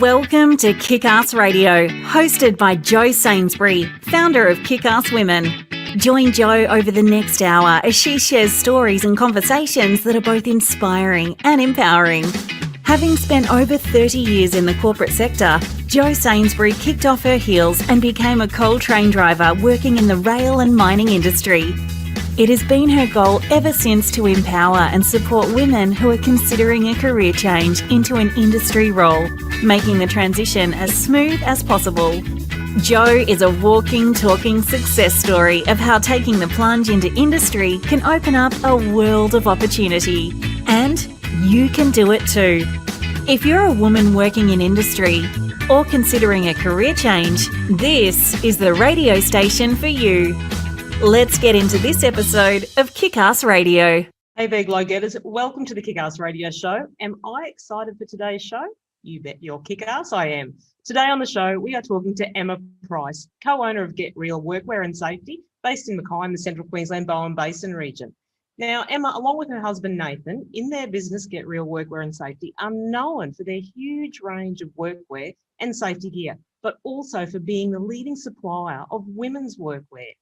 Welcome to Kickass Radio, hosted by Jo Sainsbury, founder of Kickass Women. Join Jo over the next hour as she shares stories and conversations that are both inspiring and empowering. Having spent over 30 years in the corporate sector, Jo Sainsbury kicked off her heels and became a coal train driver working in the rail and mining industry. It has been her goal ever since to empower and support women who are considering a career change into an industry role, making the transition as smooth as possible. Jo is a walking, talking success story of how taking the plunge into industry can open up a world of opportunity. And you can do it too. If you're a woman working in industry or considering a career change, this is the radio station for you. Let's get into this episode of Kickass Radio. Hey there, Glow Getters. Welcome to the Kickass Radio Show. Am I excited for today's show? You bet you're Kickass, I am. Today on the show, we are talking to Emma Price, co-owner of Get Real Workwear and Safety, based in Mackay in the Central Queensland Bowen Basin region. Now, Emma, along with her husband Nathan, in their business Get Real Workwear and Safety, are known for their huge range of workwear and safety gear, but also for being the leading supplier of women's workwear.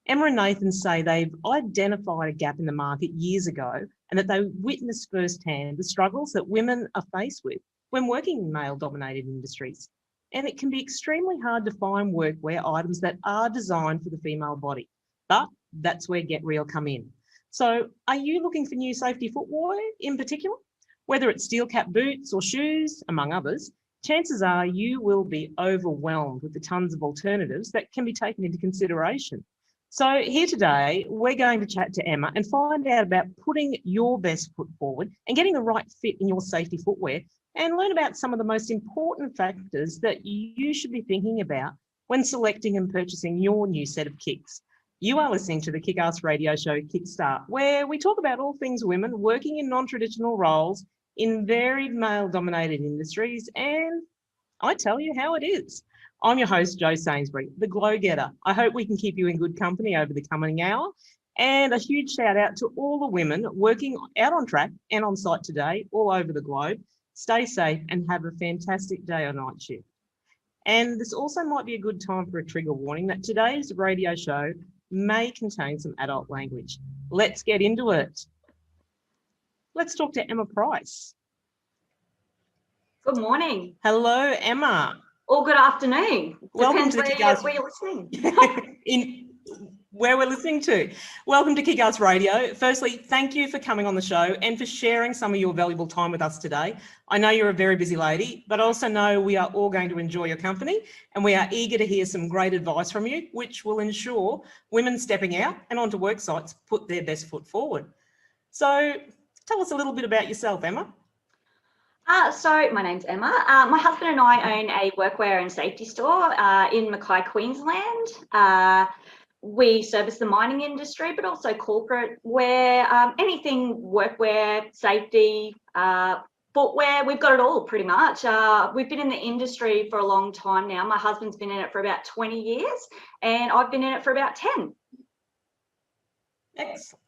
Emma and Nathan say they've identified a gap in the market years ago and that they witnessed firsthand the struggles that women are faced with when working in male-dominated industries. And it can be extremely hard to find workwear items that are designed for the female body. But that's where Get Real come in. So are you looking for new safety footwear in particular? Whether it's steel cap boots or shoes, among others, chances are you will be overwhelmed with the tons of alternatives that can be taken into consideration. So here today, we're going to chat to Emma and find out about putting your best foot forward and getting the right fit in your safety footwear, and learn about some of the most important factors that you should be thinking about when selecting and purchasing your new set of kicks. You are listening to the Kickass Radio Show Kickstart, where we talk about all things women working in non-traditional roles in varied male-dominated industries, and I tell you how it is. I'm your host, Jo Sainsbury, the Glow Getter. I hope we can keep you in good company over the coming hour. And a huge shout out to all the women working out on track and on site today, all over the globe. Stay safe and have a fantastic day or night shift. And this also might be a good time for a trigger warning that today's radio show may contain some adult language. Let's get into it. Let's talk to Emma Price. Good morning. Hello, Emma. Or good afternoon. Welcome Depends to the Kickass. where you're listening. Where we're listening to. Welcome to Kickass Radio. Firstly, thank you for coming on the show and for sharing some of your valuable time with us today. I know you're a very busy lady, but I also know we are all going to enjoy your company, and we are eager to hear some great advice from you, which will ensure women stepping out and onto work sites put their best foot forward. So tell us a little bit about yourself, Emma. So my name's Emma. My husband and I own a workwear and safety store in Mackay, Queensland. We service the mining industry, but also corporate wear, anything workwear, safety, footwear. We've got it all pretty much. We've been in the industry for a long time now. My husband's been in it for about 20 years and I've been in it for about 10. Excellent.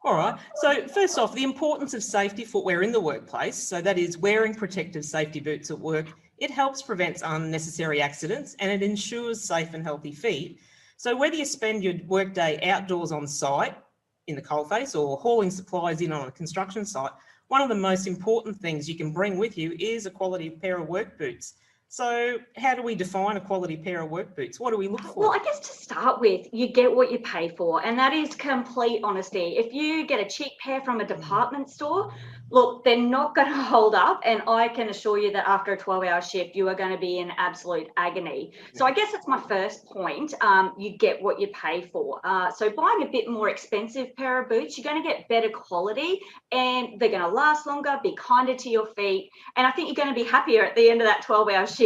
All right. So first off, the importance of safety footwear in the workplace. So that is wearing protective safety boots at work. It helps prevent unnecessary accidents and it ensures safe and healthy feet. So whether you spend your workday outdoors on site in the coalface or hauling supplies in on a construction site, one of the most important things you can bring with you is a quality pair of work boots. So how do we define a quality pair of work boots? What do we look for? Well, I guess to start with, you get what you pay for, and that is complete honesty. If you get a cheap pair from a department store, look, they're not going to hold up, and I can assure you that after a 12-hour shift, you are going to be in absolute agony. So I guess that's my first point. You get what you pay for. So buying a bit more expensive pair of boots, you're going to get better quality, and they're going to last longer, be kinder to your feet, and I think you're going to be happier at the end of that 12-hour shift.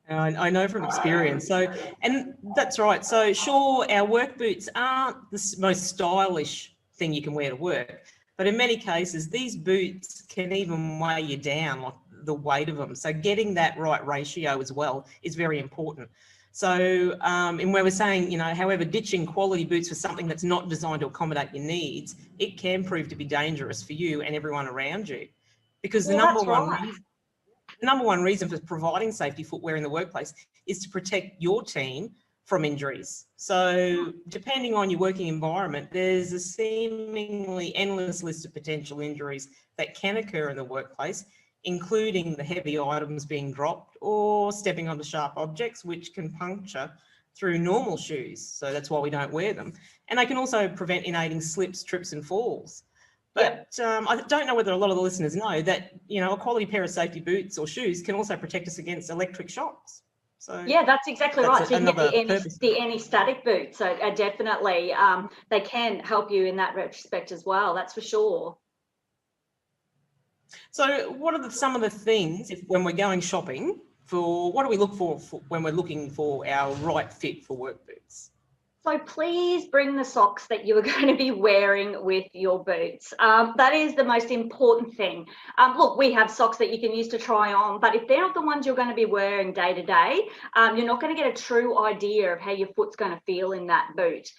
I know from experience. So, and that's right. So sure, our work boots aren't the most stylish thing you can wear to work, but in many cases, these boots can even weigh you down, like the weight of them. So getting that right ratio as well is very important. So, and where we're saying, however, ditching quality boots for something that's not designed to accommodate your needs, it can prove to be dangerous for you and everyone around you. Because the number one reason the number one reason for providing safety footwear in the workplace is to protect your team from injuries. So depending on your working environment, there's a seemingly endless list of potential injuries that can occur in the workplace, including the heavy items being dropped or stepping onto sharp objects, which can puncture through normal shoes. So that's why we don't wear them. And they can also prevent innating slips, trips and falls. But I don't know whether a lot of the listeners know that, you know, a quality pair of safety boots or shoes can also protect us against electric shocks. So yeah, that's exactly right. So you can get purpose. the anti-static boots. So definitely they can help you in that respect as well. That's for sure. So what are some of the things when we're going shopping what do we look for when we're looking for our right fit for work boots? So please bring the socks that you are going to be wearing with your boots. That is the most important thing. Look, we have socks that you can use to try on, but if they're not the ones you're going to be wearing day to day, you're not going to get a true idea of how your foot's going to feel in that boot.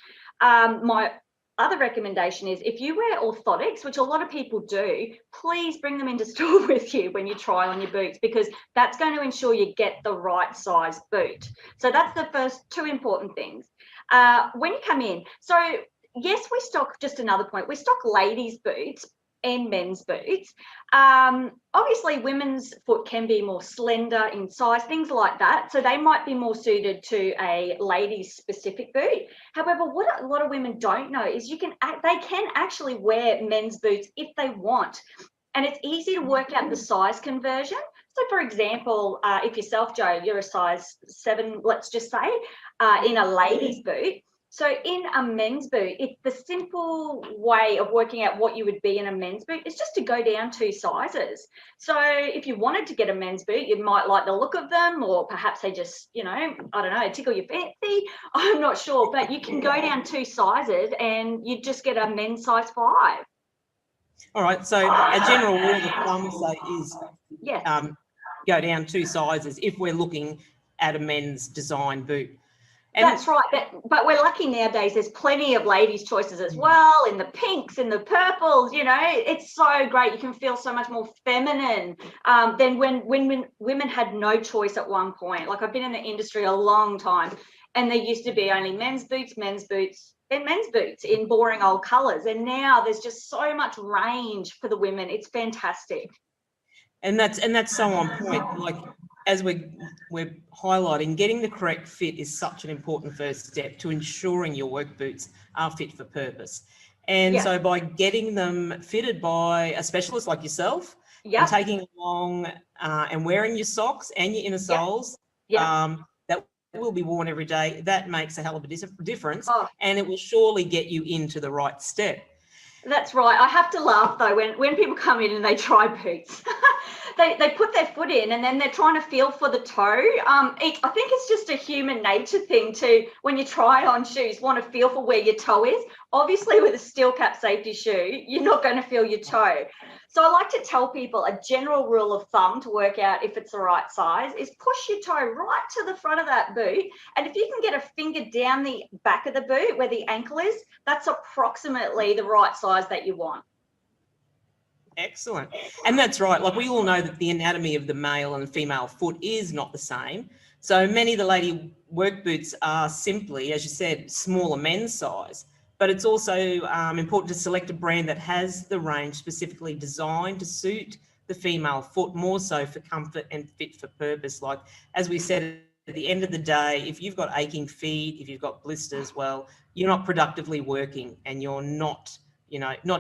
My other recommendation is if you wear orthotics, which a lot of people do, please bring them into store with you when you try on your boots, because that's going to ensure you get the right size boot. So that's the first two important things. When you come in, so yes, we stock, just another point, we stock ladies' boots and men's boots. Obviously, women's foot can be more slender in size, things like that. So they might be more suited to a ladies' specific boot. However, what a lot of women don't know is they can actually wear men's boots if they want. And it's easy to work out the size conversion. So, for example, if yourself, Joe, you're a size 7, let's just say, in a ladies' boot. So in a men's boot, the simple way of working out what you would be in a men's boot is just to go down 2 sizes. So if you wanted to get a men's boot, you might like the look of them, or perhaps they just, you know, I don't know, tickle your fancy. I'm not sure, but you can go down 2 sizes and you just get a men's size 5. All right, so a general rule of thumb, say, is go down 2 sizes if we're looking at a men's design boot. And that's right, but we're lucky nowadays. There's plenty of ladies' choices as well, in the pinks, in the purples. You know, it's so great. You can feel so much more feminine than when women had no choice at one point. Like, I've been in the industry a long time, and there used to be only men's boots, and men's boots in boring old colours. And now there's just so much range for the women. It's fantastic. And that's so on point. Like, as we're highlighting, getting the correct fit is such an important first step to ensuring your work boots are fit for purpose. And so by getting them fitted by a specialist like yourself, and taking along and wearing your socks and your inner soles, that will be worn every day, that makes a hell of a difference, and it will surely get you into the right step. That's right. I have to laugh though when people come in and they try boots. They put their foot in and then they're trying to feel for the toe. I think it's just a human nature thing to, when you try on shoes, want to feel for where your toe is. Obviously, with a steel cap safety shoe, you're not going to feel your toe. So I like to tell people a general rule of thumb to work out if it's the right size is push your toe right to the front of that boot. And if you can get a finger down the back of the boot where the ankle is, that's approximately the right size that you want. Excellent. And that's right. Like, we all know that the anatomy of the male and the female foot is not the same. So many of the lady work boots are simply, as you said, smaller men's size. But it's also important to select a brand that has the range specifically designed to suit the female foot, more so for comfort and fit for purpose. Like, as we said, at the end of the day, if you've got aching feet, if you've got blisters, well, you're not productively working, and you're not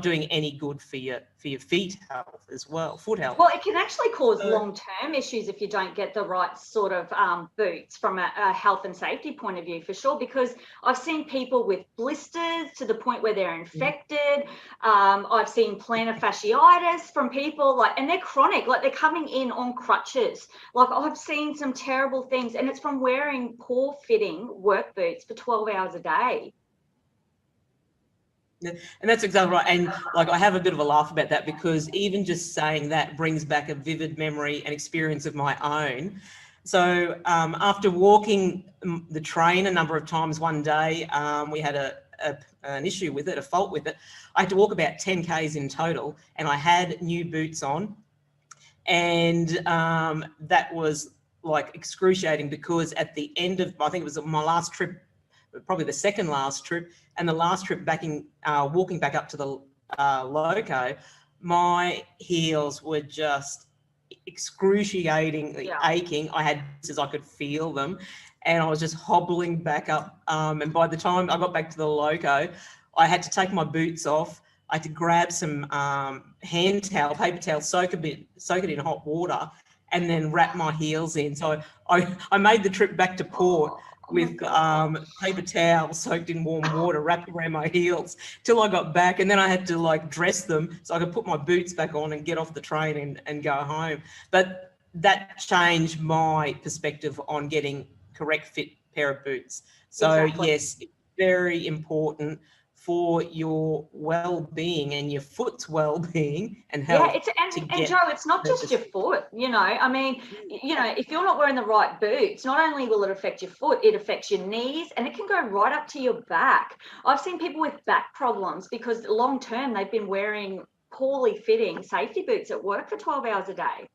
doing any good for your feet health as well, foot health. Well, it can actually cause long-term issues if you don't get the right sort of boots from a health and safety point of view, for sure, because I've seen people with blisters to the point where they're infected. I've seen plantar fasciitis from people, and they're chronic, like they're coming in on crutches. Like, I've seen some terrible things, and it's from wearing poor fitting work boots for 12 hours a day. And that's exactly right. And like, I have a bit of a laugh about that, because even just saying that brings back a vivid memory and experience of my own. So after walking the train a number of times one day, we had an issue with it, a fault with it. I had to walk about 10 Ks in total, and I had new boots on. And that was like excruciating, because at the end of, I think it was my last trip, probably the second last trip, and the last trip back in, walking back up to the loco, my heels were just excruciatingly aching. I had, as I could feel them, and I was just hobbling back up. And by the time I got back to the loco, I had to take my boots off. I had to grab some hand towel, paper towel, soak it in hot water, and then wrap my heels in. So I made the trip back to port with paper towel soaked in warm water wrapped around my heels till I got back, and then I had to like dress them so I could put my boots back on and get off the train and go home. But that changed my perspective on getting correct fit pair of boots. So yes, it's very important for your well-being and your foot's well-being and health. Yeah, and Joe, it's not just your foot, you know. I mean, you know, if you're not wearing the right boots, not only will it affect your foot, it affects your knees, and it can go right up to your back. I've seen people with back problems because long term they've been wearing poorly fitting safety boots at work for 12 hours a day.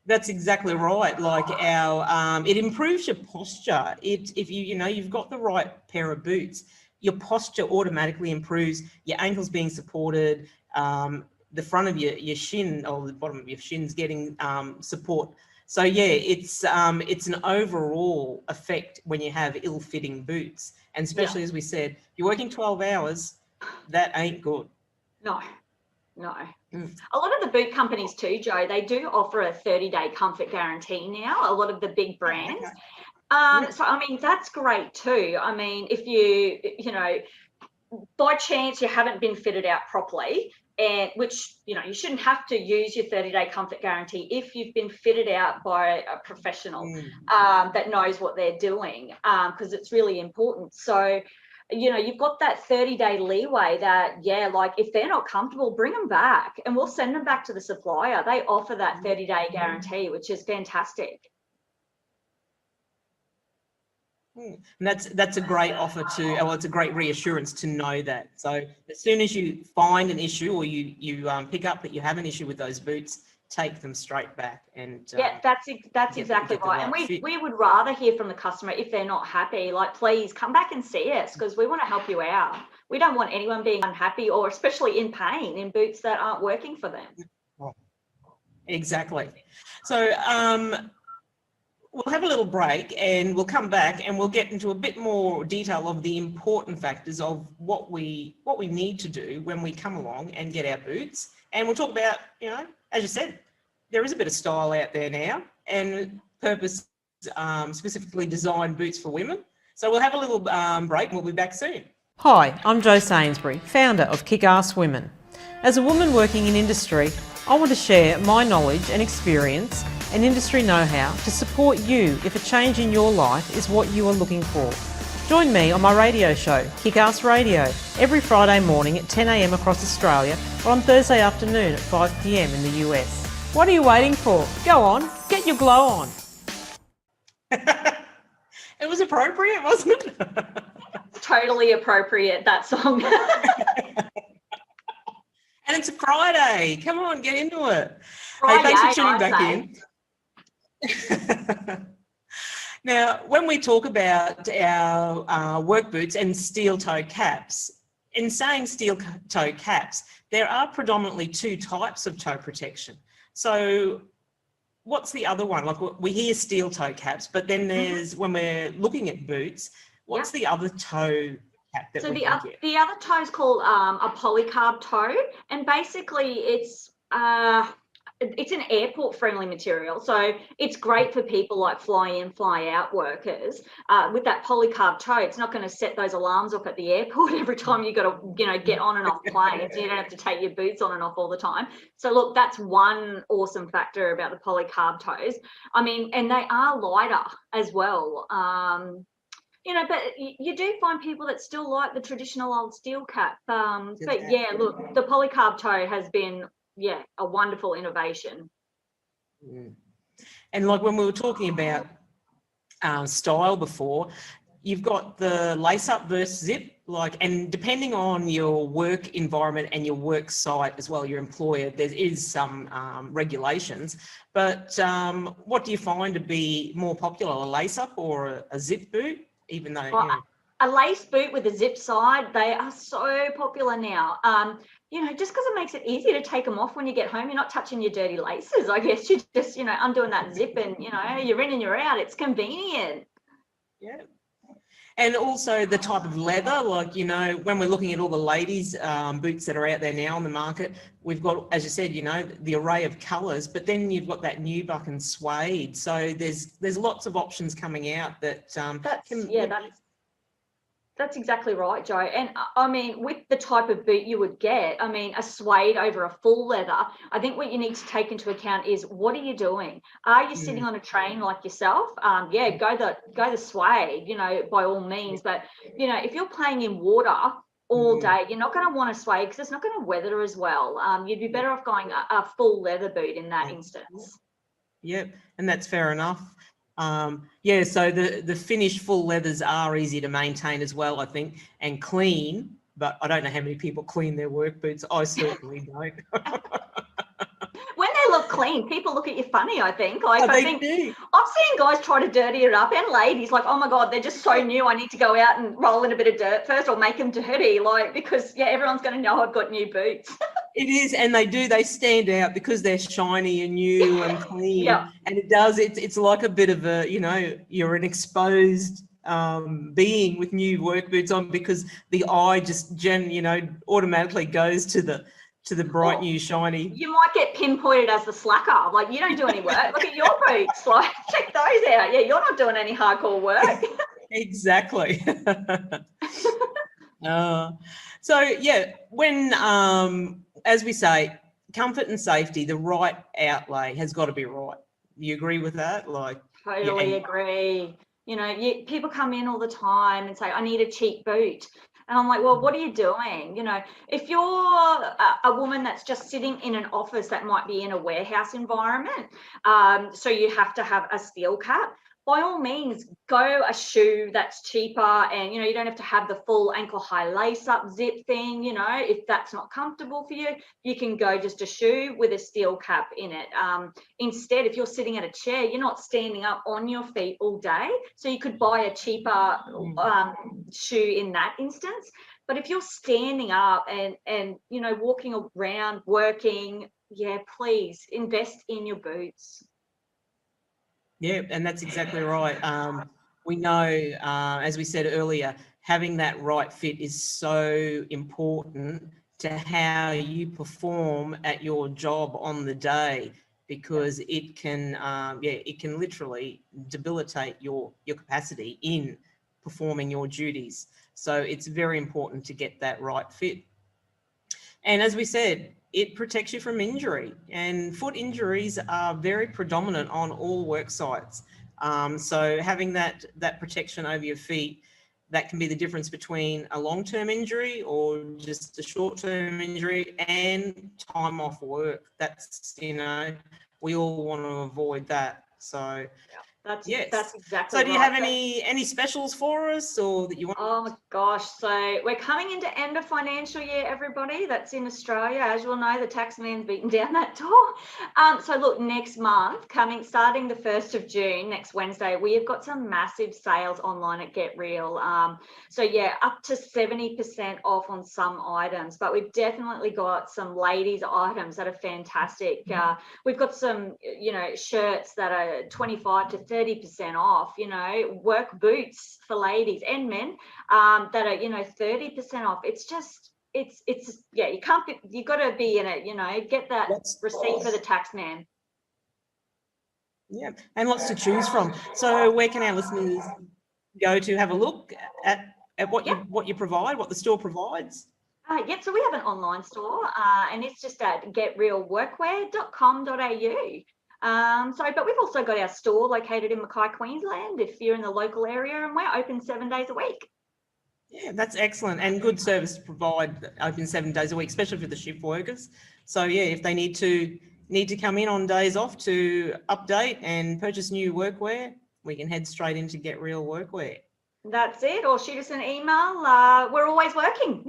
That's exactly right. Like it improves your posture. If you've got the right pair of boots, your posture automatically improves. Your ankles being supported, the front of your shin or the bottom of your shins getting support. So yeah, it's an overall effect when you have ill-fitting boots, and especially as we said, you're working 12 hours, that ain't good. No. A lot of the boot companies too, Joe, they do offer a 30-day comfort guarantee now, a lot of the big brands. So, I mean, that's great too. I mean, if you know, by chance you haven't been fitted out properly, and which, you know, you shouldn't have to use your 30-day comfort guarantee if you've been fitted out by a professional that knows what they're doing, because it's really important. So, you know, you've got that 30-day leeway that, like if they're not comfortable, bring them back and we'll send them back to the supplier. They offer that 30-day guarantee, which is fantastic. And that's a great offer it's a great reassurance to know that. So as soon as you find an issue or you pick up that you have an issue with those boots, take them straight back. And that's exactly right. And we would rather hear from the customer if they're not happy, like, please come back and see us, because we want to help you out. We don't want anyone being unhappy or especially in pain in boots that aren't working for them. Exactly. So we'll have a little break and we'll come back and we'll get into a bit more detail of the important factors of what we need to do when we come along and get our boots. And we'll talk about, you know, as you said, there is a bit of style out there now, and purpose specifically designed boots for women. So we'll have a little break and we'll be back soon. Hi, I'm Jo Sainsbury, founder of Kickass Women. As a woman working in industry, I want to share my knowledge and experience and industry know-how to support you if a change in your life is what you are looking for. Join me on my radio show, Kickass Radio, every Friday morning at 10 a.m. across Australia, or on Thursday afternoon at 5 p.m. in the US. What are you waiting for? Go on, get your glow on. It was appropriate, wasn't it? Totally appropriate, that song. And it's a Friday. Come on, get into it. Friday, hey, thanks for tuning back in. Now, when we talk about our work boots and steel toe caps, in saying steel toe caps, there are predominantly two types of toe protection. So what's the other one? Like, we hear steel toe caps, but then there's, when we're looking at boots, what's the other toe cap that we can get? The other toe is called a polycarb toe, and basically it's an airport friendly material, so it's great for people like fly in, fly out workers. With that polycarb toe, it's not going to set those alarms off at the airport every time you got to, you know, get on and off planes. You don't have to take your boots on and off all the time. So look, that's one awesome factor about the polycarb toes. I mean, and they are lighter as well. You know, but you do find people that still like the traditional old steel cap. But yeah, look, the polycarb toe has been, a wonderful innovation. And like when we were talking about style before, you've got the lace up versus zip. Like, and depending on your work environment and your work site as well, your employer, there is some regulations. But what do you find to be more popular, a lace-up or a zip boot? Even though, Well, a lace boot with a zip side, they are so popular now. Just because it makes it easy to take them off when you get home, you're not touching your dirty laces. I guess you're just, undoing that zip and, you're in and you're out. It's convenient. Yeah. And also the type of leather, like, when we're looking at all the ladies' boots that are out there now on the market, we've got, as you said, the array of colours, but then you've got that nubuck and suede. So there's lots of options coming out that That's exactly right, Joe. And I mean, with the type of boot you would get, I mean, a suede over a full leather, I think what you need to take into account is, what are you doing? Are you sitting on a train like yourself? Go the suede, by all means. But, if you're playing in water all day, you're not going to want a suede because it's not going to weather as well. You'd be better off going a full leather boot in that instance. Yep, and that's fair enough. So the finished full leathers are easy to maintain as well, I think, and clean, but I don't know how many people clean their work boots. I certainly don't. When they look clean, people look at you funny, I think. Like, do. I've seen guys try to dirty it up, and ladies, like, oh my God, they're just so new. I need to go out and roll in a bit of dirt first or make them dirty, because everyone's going to know I've got new boots. It is, and they stand out because they're shiny and new and clean. Yeah. And it's like a bit of a, you're an exposed being with new work boots on, because the eye just automatically goes to the bright new shiny. You might get pinpointed as the slacker. Like, you don't do any work. Look at your boots. Like, check those out. Yeah, you're not doing any hardcore work. Exactly. When as we say, comfort and safety, the right outlay has got to be right. You agree with that? Totally agree. People come in all the time and say, I need a cheap boot. And I'm like, well, what are you doing? If you're a woman that's just sitting in an office that might be in a warehouse environment, so you have to have a steel cap, by all means, go a shoe that's cheaper, and, you don't have to have the full ankle high lace up zip thing. If that's not comfortable for you, you can go just a shoe with a steel cap in it. Instead, if you're sitting at a chair, you're not standing up on your feet all day. So you could buy a cheaper shoe in that instance. But if you're standing up and walking around, working, please invest in your boots. Yeah, and that's exactly right. We know, as we said earlier, having that right fit is so important to how you perform at your job on the day, because it can literally debilitate your capacity in performing your duties. So it's very important to get that right fit. And as we said, it protects you from injury, and foot injuries are very predominant on all work sites. So having that protection over your feet, that can be the difference between a long-term injury or just a short-term injury and time off work. That's, we all want to avoid that. So That's exactly. So do you have any specials for us, or that you want? Oh my gosh. So we're coming into end of financial year, everybody that's in Australia. As you all know, the tax man's beaten down that door. So look, next month, starting the 1st of June, next Wednesday, we have got some massive sales online at Get Real. Up to 70% off on some items, but we've definitely got some ladies items that are fantastic. We've got some, shirts that are 25 to 30% off, work boots for ladies and men that are, 30% off. It's you got to be in it, get that receipt for the tax man. Yeah, and lots to choose from. So where can our listeners go to have a look at what you provide, what the store provides? So we have an online store, and it's just at getrealworkwear.com.au. But we've also got our store located in Mackay, Queensland, if you're in the local area, and we're open 7 days a week. Yeah, that's excellent, and good service to provide, open 7 days a week, especially for the shift workers. So if they need to come in on days off to update and purchase new workwear, we can head straight into Get Real Workwear. That's it. Or shoot us an email. We're always working.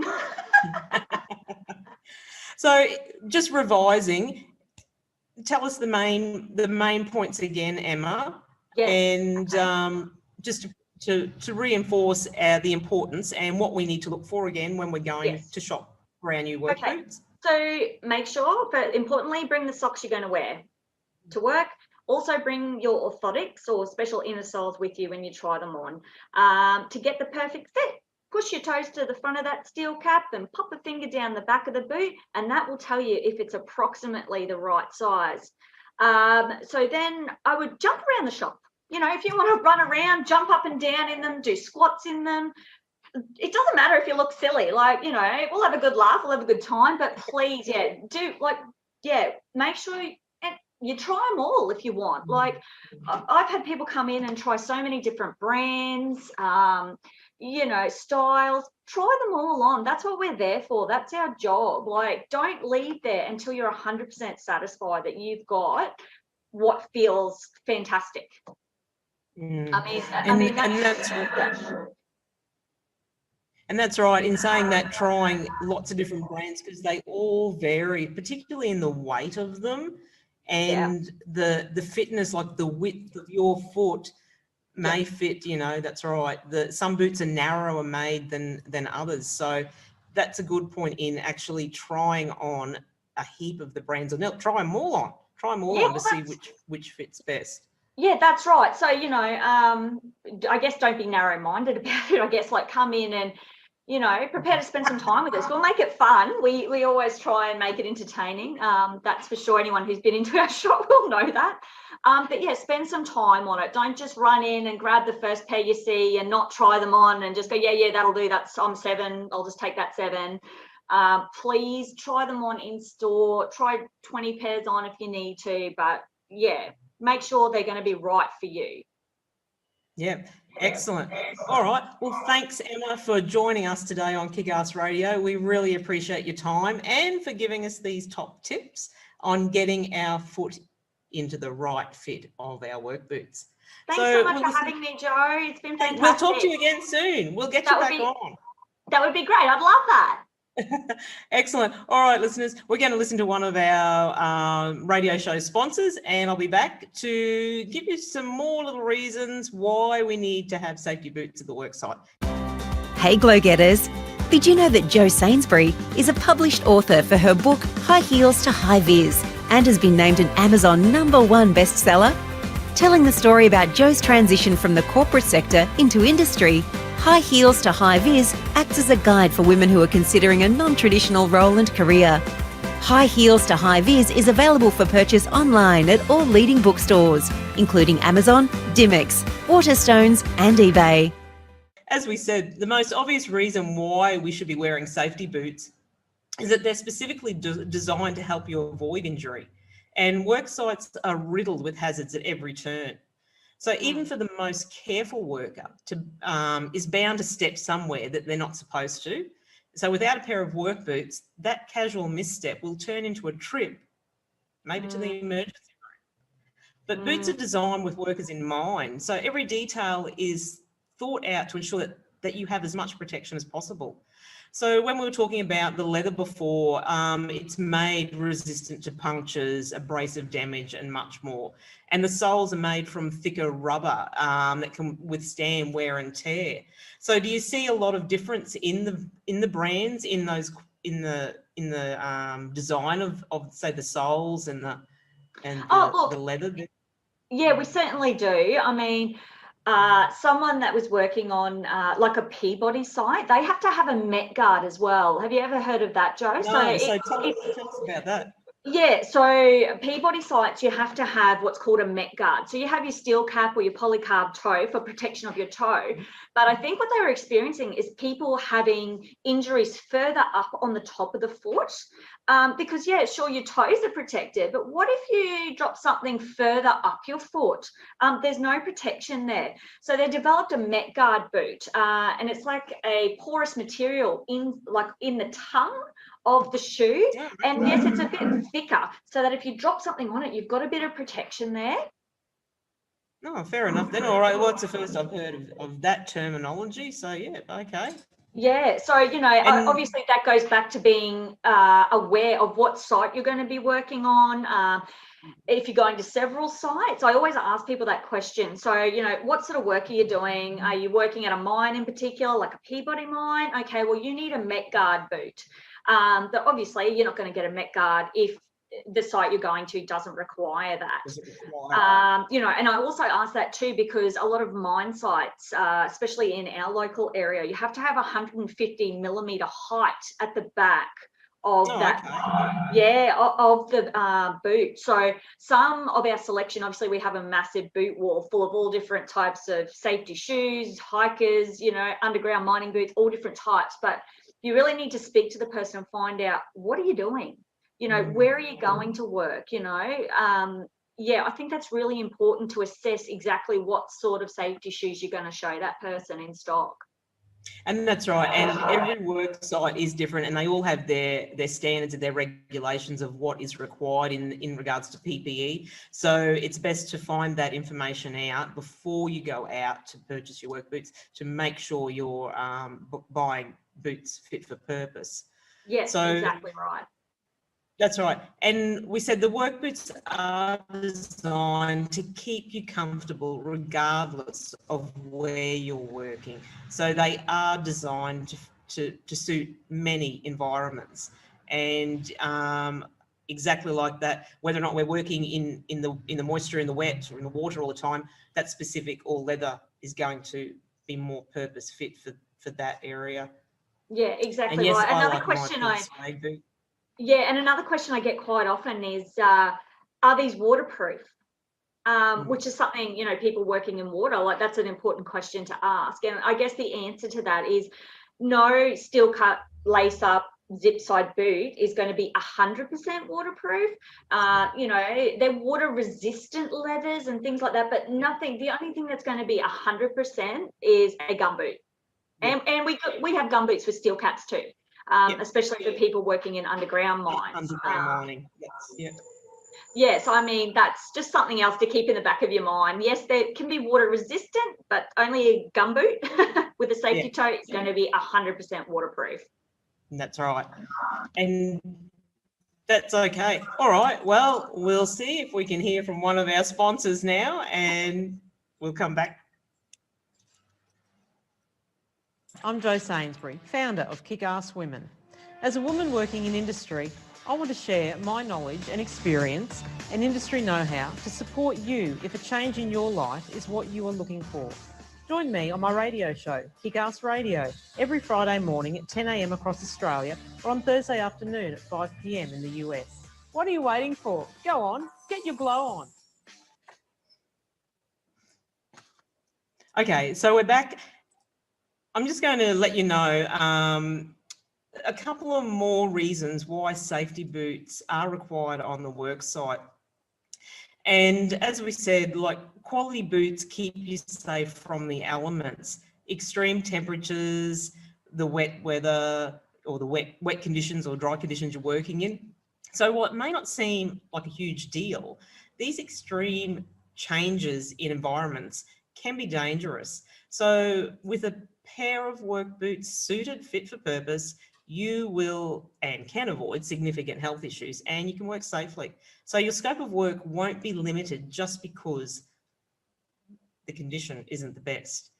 So just revising, tell us the main points again, Emma, Yes. and just to reinforce the importance and what we need to look for again when we're going to shop for our new work boots. So make sure, but importantly, bring the socks you're going to wear to work. Also bring your orthotics or special inner soles with you when you try them on to get the perfect fit. Push your toes to the front of that steel cap and pop a finger down the back of the boot, and that will tell you if it's approximately the right size. So then I would jump around the shop. If you want to run around, jump up and down in them, do squats in them. It doesn't matter if you look silly, we'll have a good laugh, we'll have a good time, but please, make sure you try them all if you want. I've had people come in and try so many different brands, styles. Try them all on. That's what we're there for. That's our job. Don't leave there until you're 100% satisfied that you've got what feels fantastic. And that's right, in saying that, trying lots of different brands because they all vary, particularly in the weight of them and the fitness, like the width of your foot may fit, that's right. Some boots are narrower made than others. So that's a good point in actually trying on a heap of the brands. Or try them all on. Try them all on to see which fits best. Yeah, that's right. So, I guess don't be narrow-minded about it. I guess come in and, prepare to spend some time with us. We'll make it fun. We always try and make it entertaining. That's for sure. Anyone who's been into our shop will know that. But yeah, spend some time on it. Don't just run in and grab the first pair you see and not try them on and just go, yeah, that'll do. I'm 7. I'll just take that 7. Please try them on in store. Try 20 pairs on if you need to. But yeah, make sure they're going to be right for you. Yeah, excellent. All right. Well, thanks, Emma, for joining us today on Kickass Radio. We really appreciate your time and for giving us these top tips on getting our foot into the right fit of our work boots. Thanks so much for having me, Jo. It's been fantastic. We'll talk to you again soon. We'll get you back on. That would be great. I'd love that. Excellent. All right, listeners, we're going to listen to one of our radio show sponsors, and I'll be back to give you some more little reasons why we need to have safety boots at the worksite. Hey, Glow Getters. Did you know that Jo Sainsbury is a published author for her book High Heels to High Vis and has been named an Amazon #1 bestseller? Telling the story about Jo's transition from the corporate sector into industry, High Heels to High Vis acts as a guide for women who are considering a non-traditional role and career. High Heels to High Vis is available for purchase online at all leading bookstores, including Amazon, Dimex, Waterstones and eBay. As we said, the most obvious reason why we should be wearing safety boots is that they're specifically designed to help you avoid injury. And work sites are riddled with hazards at every turn. So even for the most careful worker is bound to step somewhere that they're not supposed to. So without a pair of work boots, that casual misstep will turn into a trip, maybe to the emergency room. But boots are designed with workers in mind. So every detail is thought out to ensure that you have as much protection as possible. So when we were talking about the leather before, it's made resistant to punctures, abrasive damage, and much more. And the soles are made from thicker rubber that can withstand wear and tear. So do you see a lot of difference in the brands, in the design of say the soles and the leather? Yeah, we certainly do. I mean, someone that was working on like a Peabody site, they have to have a Met Guard as well. Have you ever heard of that, Jo? No, so tell us about that. Yeah, so Peabody sites, you have to have what's called a Met Guard. So you have your steel cap or your polycarb toe for protection of your toe. But I think what they were experiencing is people having injuries further up on the top of the foot. Because, yeah, sure, your toes are protected, but what if you drop something further up your foot? There's no protection there. So they developed a Met Guard boot, and it's like a porous material in the tongue of the shoe, and yes, it's a bit thicker so that if you drop something on it, you've got a bit of protection there. No, fair enough then. All right. Well, it's the first I've heard of that terminology. So yeah, okay. Yeah, so And obviously that goes back to being aware of what site you're going to be working on. If you're going to several sites, I always ask people that question. So, what sort of work are you doing? Are you working at a mine in particular, like a Peabody mine? Okay, well, you need a Met Guard boot. But obviously, you're not going to get a Met Guard if the site you're going to doesn't require that. does it require? And I also ask that too because a lot of mine sites, especially in our local area, you have to have 150 millimeter height at the back of of the boot. So some of our selection, obviously we have a massive boot wall full of all different types of safety shoes, hikers, underground mining boots, all different types. But you really need to speak to the person and find out, what are you doing? Where are you going to work? I think that's really important to assess exactly what sort of safety shoes you're going to show that person in stock. And that's right. And every work site is different, and they all have their standards and their regulations of what is required in regards to PPE. So it's best to find that information out before you go out to purchase your work boots to make sure you're buying boots fit for purpose. Yes, so, exactly right. That's right. And we said the work boots are designed to keep you comfortable regardless of where you're working. So they are designed to suit many environments. And exactly like that, whether or not we're working in the moisture, in the wet, or in the water all the time, that specific or leather is going to be more purpose fit for that area. Yeah, exactly and yes, right. I Another like question my suede boot. Yeah, and another question I get quite often is, are these waterproof? Which is something, people working in water, like that's an important question to ask. And I guess the answer to that is no steel cut lace up zip side boot is going to be 100% waterproof. They're water resistant leathers and things like that, but the only thing that's going to be 100% is a gum boot. And we have gum boots with steel caps too. Especially for people working in underground mines. Underground mining, yes. Yeah, so I mean, that's just something else to keep in the back of your mind. Yes, they can be water resistant, but only a gum boot with a safety toe is going to be 100% waterproof. That's right. And that's okay. All right, well, we'll see if we can hear from one of our sponsors now, and we'll come back. I'm Jo Sainsbury, founder of Kickass Women. As a woman working in industry, I want to share my knowledge and experience and industry know-how to support you if a change in your life is what you are looking for. Join me on my radio show, Kickass Radio, every Friday morning at 10 a.m. across Australia or on Thursday afternoon at 5 p.m. in the US. What are you waiting for? Go on, get your glow on. Okay, so we're back. I'm just going to let you know a couple of more reasons why safety boots are required on the work site. And as we said, like, quality boots keep you safe from the elements, extreme temperatures, the wet weather, or the wet conditions or dry conditions you're working in. So what may not seem like a huge deal, these extreme changes in environments can be dangerous. So with a pair of work boots suited, fit for purpose, you will and can avoid significant health issues, and you can work safely. So your scope of work won't be limited just because the condition isn't the best.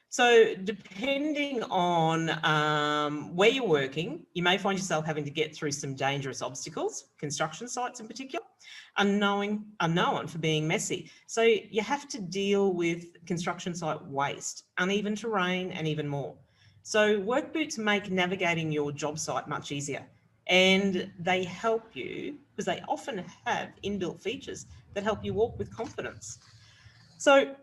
So depending on where you're working, you may find yourself having to get through some dangerous obstacles, construction sites in particular, unknown for being messy. So you have to deal with construction site waste, uneven terrain, and even more. So work boots make navigating your job site much easier, and they help you because they often have inbuilt features that help you walk with confidence. So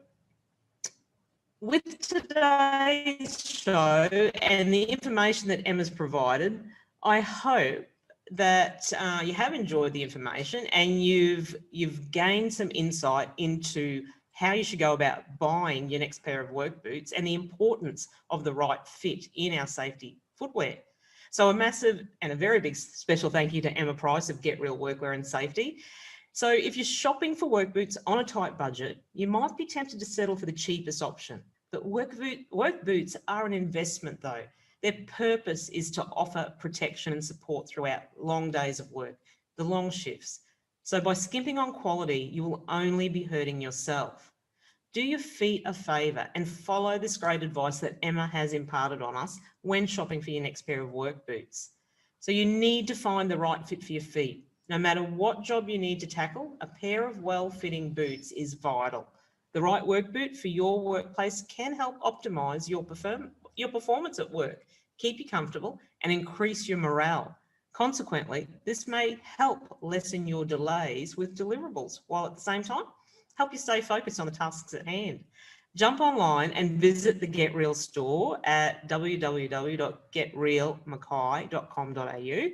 with today's show and the information that Emma's provided, I hope that you have enjoyed the information and you've gained some insight into how you should go about buying your next pair of work boots and the importance of the right fit in our safety footwear. So a massive and a very big special thank you to Emma Price of Get Real Workwear and Safety. So if you're shopping for work boots on a tight budget, you might be tempted to settle for the cheapest option. But work boots are an investment though. Their purpose is to offer protection and support throughout long days of work, the long shifts. So by skimping on quality, you will only be hurting yourself. Do your feet a favour and follow this great advice that Emma has imparted on us when shopping for your next pair of work boots. So you need to find the right fit for your feet. No matter what job you need to tackle, a pair of well-fitting boots is vital. The right work boot for your workplace can help optimise your performance at work, keep you comfortable and increase your morale. Consequently, this may help lessen your delays with deliverables, while at the same time, help you stay focused on the tasks at hand. Jump online and visit the Get Real store at www.getrealmackay.com.au.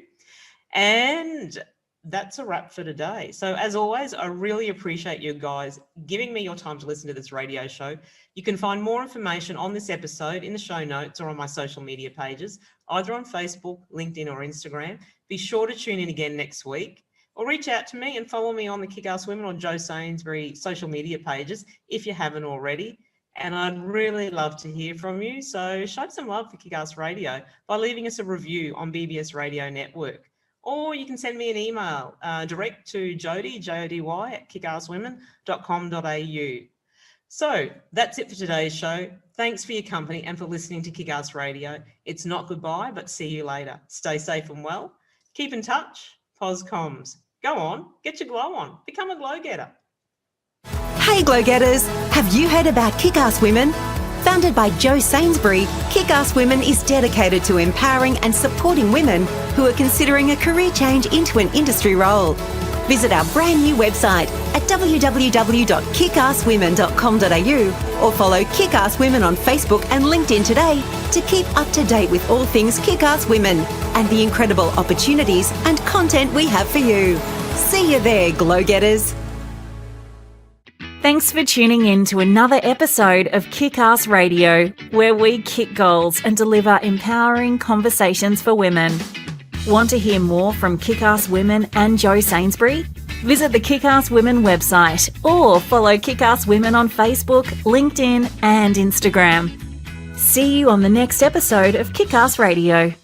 And that's a wrap for today. So as always, I really appreciate you guys giving me your time to listen to this radio show. You can find more information on this episode in the show notes or on my social media pages, either on Facebook, LinkedIn or Instagram. Be sure to tune in again next week, or reach out to me and follow me on the Kickass Women or Joe Sainsbury social media pages if you haven't already. And I'd really love to hear from you. So show some love for Kickass Radio by leaving us a review on BBS Radio Network. Or you can send me an email direct to Jody, Jody, at kickasswomen.com.au. So that's it for today's show. Thanks for your company and for listening to Kickass Radio. It's not goodbye, but see you later. Stay safe and well. Keep in touch. Poscoms. Go on, get your glow on. Become a glow getter. Hey Glow Getters, have you heard about Kickass Women? Founded by Joe Sainsbury, Kickass Women is dedicated to empowering and supporting women who are considering a career change into an industry role. Visit our brand new website at www.kickasswomen.com.au or follow Kickass Women on Facebook and LinkedIn today to keep up to date with all things Kickass Women and the incredible opportunities and content we have for you. See you there, Glow Getters. Thanks for tuning in to another episode of Kickass Radio, where we kick goals and deliver empowering conversations for women. Want to hear more from Kickass Women and Joe Sainsbury? Visit the Kickass Women website or follow Kickass Women on Facebook, LinkedIn and Instagram. See you on the next episode of Kickass Radio.